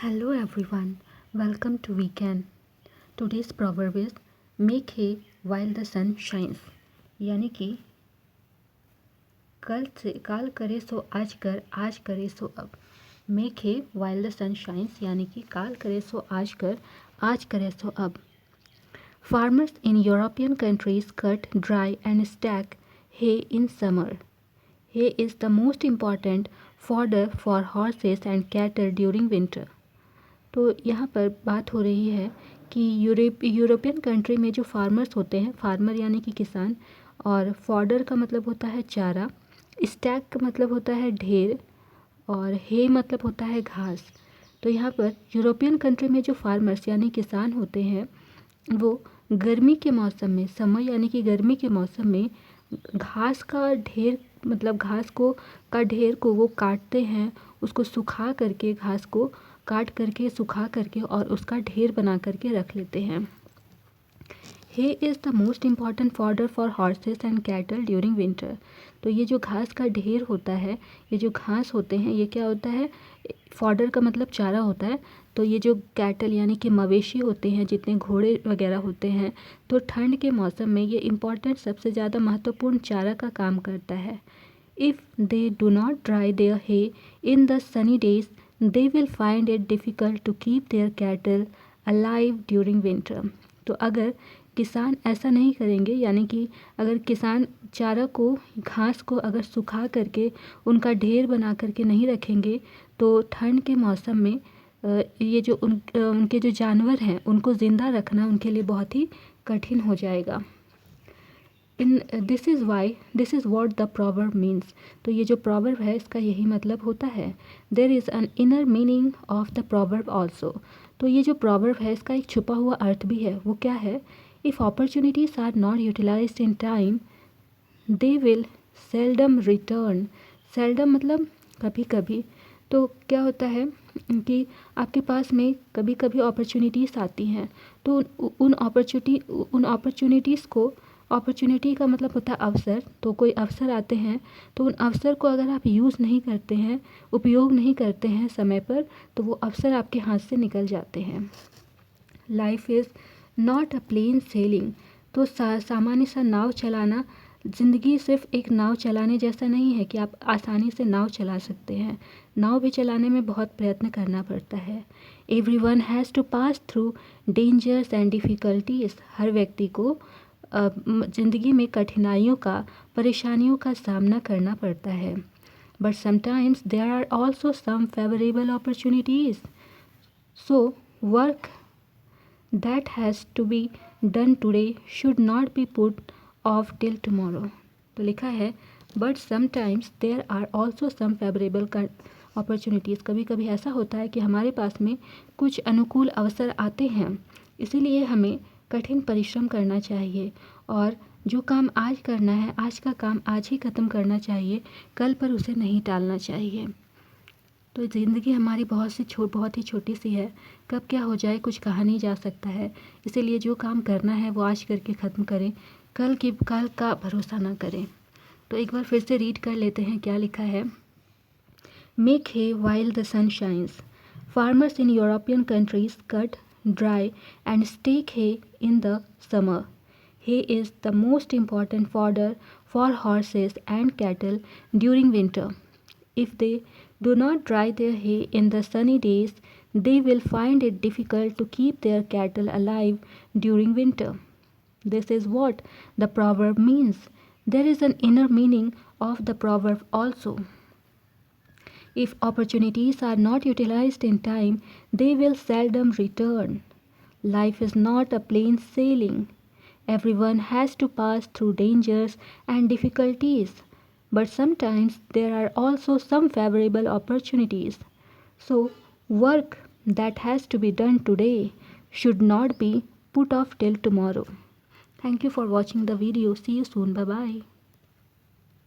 Hello everyone, welcome to weekend. Today's proverb is make hay while the sun shines. यानी कि काल करे सो आज कर, आज करे सो अब. Make hay while the sun shines यानी कि काल करे सो आज कर, आज करे सो अब. Farmers in European countries cut, dry and stack hay in summer. Hay is the most important fodder for horses and cattle during winter. तो यहाँ पर बात हो रही है कि यूरोपियन कंट्री में जो फार्मर्स होते हैं, फार्मर यानी कि किसान, और फॉडर का मतलब होता है चारा, स्टैक का मतलब होता है ढेर, और हे मतलब होता है घास. तो यहाँ पर यूरोपियन कंट्री में जो फार्मर्स यानी किसान होते हैं वो गर्मी के मौसम में, समर यानी कि गर्मी के मौसम में घास का ढेर मतलब घास को का ढेर को वो काटते हैं, उसको सुखा करके, घास को काट करके सुखा करके और उसका ढेर बना करके रख लेते हैं. Hay is the most important fodder for horses and cattle during winter. तो ये जो घास का ढेर होता है, ये जो घास होते हैं, ये क्या होता है, फॉडर का मतलब चारा होता है. तो ये जो कैटल यानी कि मवेशी होते हैं, जितने घोड़े वगैरह होते हैं, तो ठंड के मौसम में ये इम्पॉर्टेंट, सबसे ज़्यादा महत्वपूर्ण चारा का काम करता है. If they do not dry their hay in the sunny days they will find it difficult to keep their cattle alive during winter. तो अगर किसान ऐसा नहीं करेंगे, यानी कि अगर किसान चारा को, घास को अगर सुखा करके उनका ढेर बना करके नहीं रखेंगे, तो ठंड के मौसम में ये जो उनके जो जानवर हैं उनको ज़िंदा रखना उनके लिए बहुत ही कठिन हो जाएगा. This is what the proverb means. तो ये जो प्रॉवर्ब है इसका यही मतलब होता है. There is an inner meaning of the proverb also. तो ये जो प्रॉवर्ब है इसका एक छुपा हुआ अर्थ भी है. वो क्या है? If opportunities are not utilised in time they will seldom return. Seldom मतलब कभी कभी. तो क्या होता है कि आपके पास में कभी कभी अपॉर्चुनिटीज़ आती हैं, तो उन अपॉर्चुनिटीज़ को, अपॉर्चुनिटी का मतलब होता है अवसर. तो कोई अवसर आते हैं, तो उन अवसर को अगर आप यूज़ नहीं करते हैं, उपयोग नहीं करते हैं समय पर, तो वो अवसर आपके हाथ से निकल जाते हैं. Life is not a plain sailing. तो सामान्य सा नाव चलाना, ज़िंदगी सिर्फ एक नाव चलाने जैसा नहीं है कि आप आसानी से नाव चला सकते हैं. नाव भी चलाने में बहुत प्रयत्न करना पड़ता है. Everyone has to pass through dangers and difficulties. हर व्यक्ति को ज़िंदगी में कठिनाइयों का, परेशानियों का सामना करना पड़ता है. But sometimes there are also some favourable opportunities. So work that has to be done today should not be put off till tomorrow. तो लिखा है but sometimes there are also some favourable opportunities. कभी कभी ऐसा होता है कि हमारे पास में कुछ अनुकूल अवसर आते हैं, इसीलिए हमें कठिन परिश्रम करना चाहिए, और जो काम आज करना है, आज का काम आज ही ख़त्म करना चाहिए, कल पर उसे नहीं टालना चाहिए. तो ज़िंदगी हमारी बहुत ही छोटी सी है, कब क्या हो जाए कुछ कहा नहीं जा सकता है. इसीलिए जो काम करना है वो आज करके ख़त्म करें, कल का भरोसा ना करें. तो एक बार फिर से रीड कर लेते हैं क्या लिखा है. Make hay while the sun shines. Farmers in European countries cut, dry and stake hay in the summer. Hay is the most important fodder for horses and cattle during winter. If they do not dry their hay in the sunny days, they will find it difficult to keep their cattle alive during winter. This is what the proverb means. There is an inner meaning of the proverb also. If opportunities are not utilized in time, they will seldom return. Life is not a plain sailing. Everyone has to pass through dangers and difficulties, but sometimes there are also some favorable opportunities. So, work that has to be done today should not be put off till tomorrow. Thank you for watching the video. See you soon. Bye bye.